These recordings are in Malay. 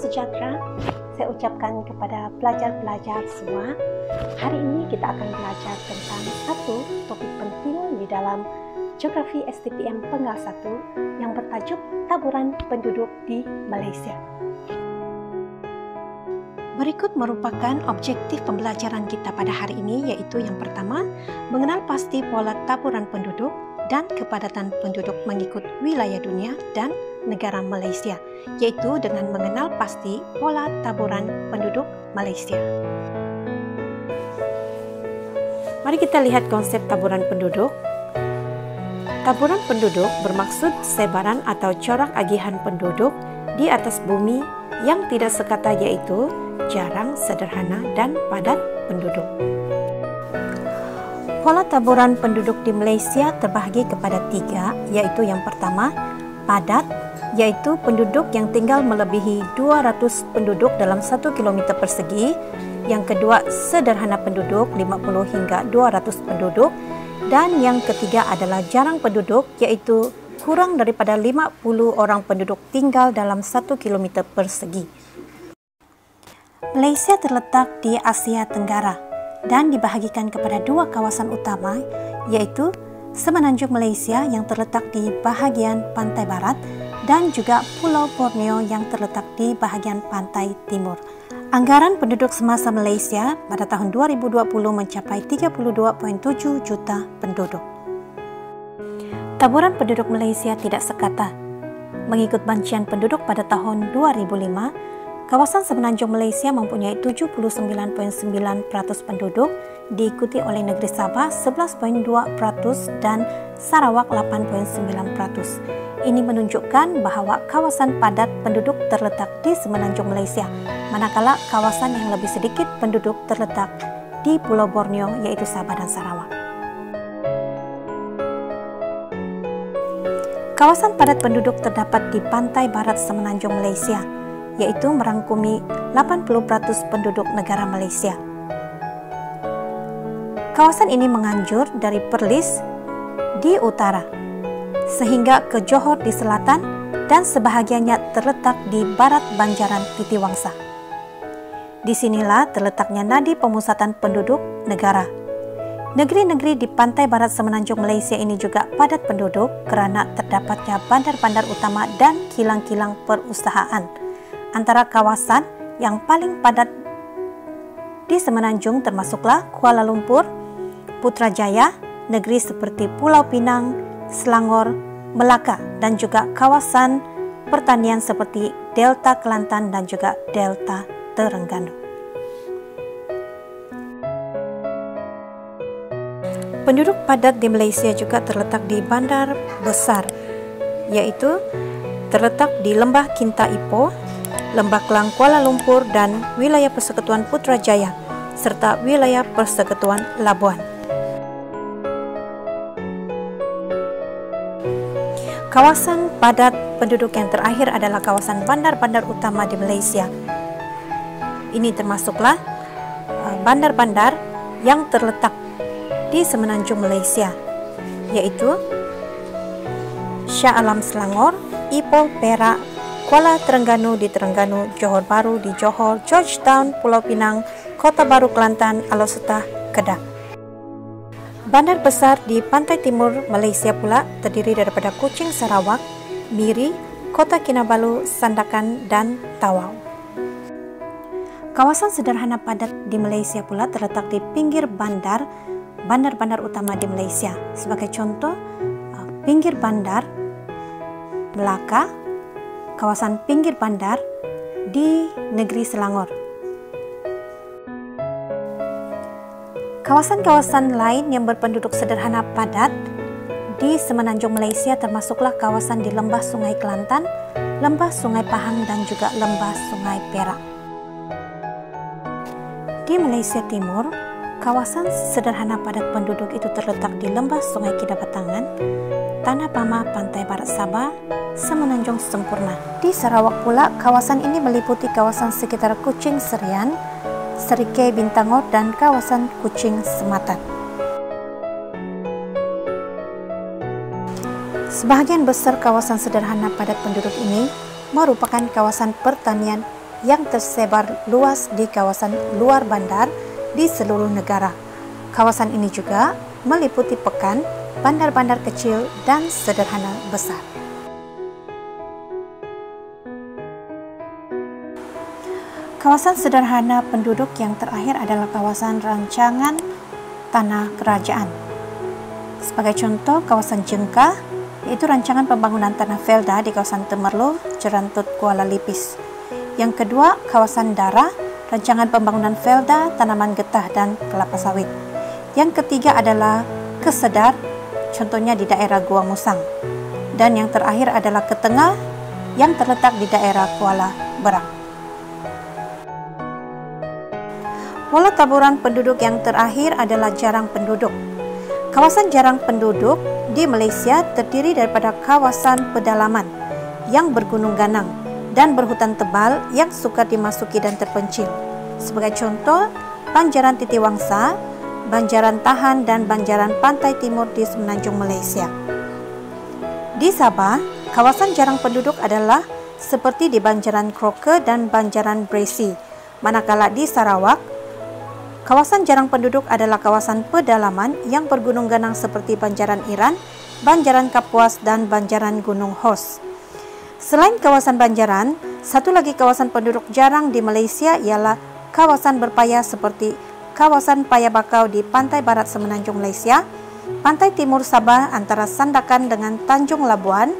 sejahtera saya ucapkan kepada pelajar-pelajar semua. Hari ini kita akan belajar tentang satu topik penting di dalam Geografi STPM Penggal 1 yang bertajuk Taburan Penduduk di Malaysia. Berikut merupakan objektif pembelajaran kita pada hari ini, iaitu yang pertama, mengenal pasti pola taburan penduduk dan kepadatan penduduk mengikut wilayah dunia dan negara Malaysia, iaitu dengan mengenal pasti pola taburan penduduk Malaysia. Mari kita lihat konsep taburan penduduk. Taburan penduduk bermaksud sebaran atau corak agihan penduduk di atas bumi yang tidak sekata, iaitu jarang, sederhana dan padat penduduk. Pola taburan penduduk di Malaysia terbahagi kepada tiga, iaitu yang pertama, padat, iaitu penduduk yang tinggal melebihi 200 penduduk dalam 1 km persegi. Yang kedua, sederhana penduduk 50 hingga 200 penduduk. Dan yang ketiga adalah jarang penduduk, iaitu kurang daripada 50 orang penduduk tinggal dalam 1 km persegi. Malaysia terletak di Asia Tenggara dan dibahagikan kepada dua kawasan utama, iaitu Semenanjung Malaysia yang terletak di bahagian pantai barat dan juga Pulau Borneo yang terletak di bahagian pantai timur. Anggaran penduduk semasa Malaysia pada tahun 2020 mencapai 32.7 juta penduduk. Taburan penduduk Malaysia tidak sekata. Mengikut bancian penduduk pada tahun 2005, kawasan Semenanjung Malaysia mempunyai 79.9% penduduk, diikuti oleh negeri Sabah 11.2% dan Sarawak 8.9%. Ini menunjukkan bahawa kawasan padat penduduk terletak di Semenanjung Malaysia, manakala kawasan yang lebih sedikit penduduk terletak di Pulau Borneo, iaitu Sabah dan Sarawak. Kawasan padat penduduk terdapat di pantai barat Semenanjung Malaysia, iaitu merangkumi 80% penduduk negara Malaysia. Kawasan ini menganjur dari Perlis di utara sehingga ke Johor di selatan dan sebahagiannya terletak di barat Banjaran Titiwangsa. Di sinilah terletaknya nadi pemusatan penduduk negara. Negeri-negeri di pantai barat Semenanjung Malaysia ini juga padat penduduk kerana terdapatnya bandar-bandar utama dan kilang-kilang perusahaan. Antara kawasan yang paling padat di Semenanjung termasuklah Kuala Lumpur, Putrajaya, negeri seperti Pulau Pinang, Selangor, Melaka dan juga kawasan pertanian seperti Delta Kelantan dan juga Delta Terengganu. Penduduk padat di Malaysia juga terletak di bandar besar, iaitu terletak di Lembah Kinta Ipoh, Lembah Kelang Kuala Lumpur dan wilayah Persekutuan Putrajaya serta wilayah Persekutuan Labuan. Kawasan padat penduduk yang terakhir adalah kawasan bandar-bandar utama di Malaysia. Ini termasuklah bandar-bandar yang terletak di Semenanjung Malaysia, iaitu Shah Alam Selangor, Ipoh Perak, Kuala Terengganu di Terengganu, Johor Bahru di Johor, Georgetown, Pulau Pinang, Kota Baru Kelantan, Alor Setar, Kedah. Bandar besar di pantai timur Malaysia pula terdiri daripada Kuching Sarawak, Miri, Kota Kinabalu, Sandakan dan Tawau. Kawasan sederhana padat di Malaysia pula terletak di pinggir bandar-bandar utama di Malaysia. Sebagai contoh, pinggir bandar Melaka, kawasan pinggir bandar di negeri Selangor. Kawasan-kawasan lain yang berpenduduk sederhana padat di Semenanjung Malaysia termasuklah kawasan di Lembah Sungai Kelantan, Lembah Sungai Pahang dan juga Lembah Sungai Perak. Di Malaysia Timur, kawasan sederhana padat penduduk itu terletak di Lembah Sungai Kidapatangan, Tanah Pama, Pantai Barat Sabah, Semenanjung Sempurna. Di Sarawak pula, kawasan ini meliputi kawasan sekitar Kuching Serian, Serikei Bintangor dan kawasan Kuching Sematan. Sebahagian besar kawasan sederhana padat penduduk ini merupakan kawasan pertanian yang tersebar luas di kawasan luar bandar di seluruh negara. Kawasan ini juga meliputi pekan, bandar-bandar kecil dan sederhana besar. Kawasan sederhana penduduk yang terakhir adalah kawasan rancangan tanah kerajaan. Sebagai contoh, kawasan Jengkah, yaitu rancangan pembangunan tanah Felda di kawasan Temerloh, Jerantut, Kuala Lipis. Yang kedua, kawasan Dara, rancangan pembangunan Felda, tanaman getah dan kelapa sawit. Yang ketiga adalah Kesedar, contohnya di daerah Gua Musang. Dan yang terakhir adalah Ketengah, yang terletak di daerah Kuala Berang. Pola taburan penduduk yang terakhir adalah jarang penduduk. Kawasan jarang penduduk di Malaysia terdiri daripada kawasan pedalaman yang bergunung ganang dan berhutan tebal yang sukar dimasuki dan terpencil. Sebagai contoh, Banjaran Titiwangsa, Banjaran Tahan dan Banjaran Pantai Timur di Semenanjung Malaysia. Di Sabah, kawasan jarang penduduk adalah seperti di Banjaran Croker dan Banjaran Bracey. Manakala di Sarawak, kawasan jarang penduduk adalah kawasan pedalaman yang bergunung ganang seperti Banjaran Iran, Banjaran Kapuas dan Banjaran Gunung Hos. Selain kawasan Banjaran, satu lagi kawasan penduduk jarang di Malaysia ialah kawasan berpaya seperti kawasan Paya Bakau di pantai barat Semenanjung Malaysia, pantai timur Sabah antara Sandakan dengan Tanjung Labuan,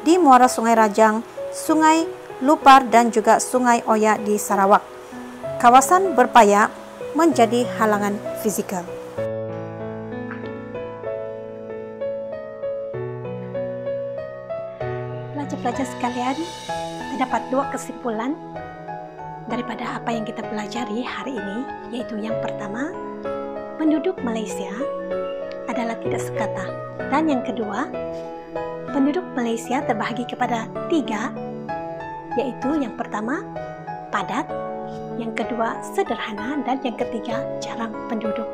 di muara Sungai Rajang, Sungai Lupar dan juga Sungai Oya di Sarawak. Kawasan berpaya menjadi halangan fizikal. Pelajar-pelajar sekalian, terdapat dua kesimpulan daripada apa yang kita pelajari hari ini, yaitu yang pertama, penduduk Malaysia adalah tidak sekata, dan yang kedua, penduduk Malaysia terbahagi kepada tiga, yaitu yang pertama, padat, yang kedua sederhana, dan yang ketiga jarang penduduk.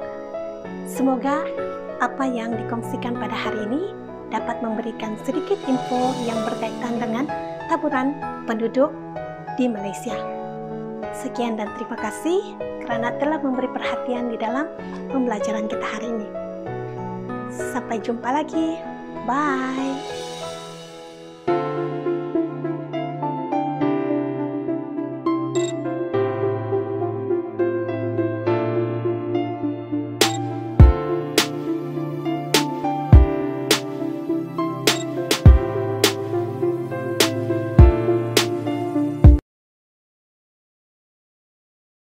Semoga apa yang dikongsikan pada hari ini dapat memberikan sedikit info yang berkaitan dengan taburan penduduk di Malaysia. Sekian dan terima kasih kerana telah memberi perhatian di dalam pembelajaran kita hari ini. Sampai jumpa lagi. Bye.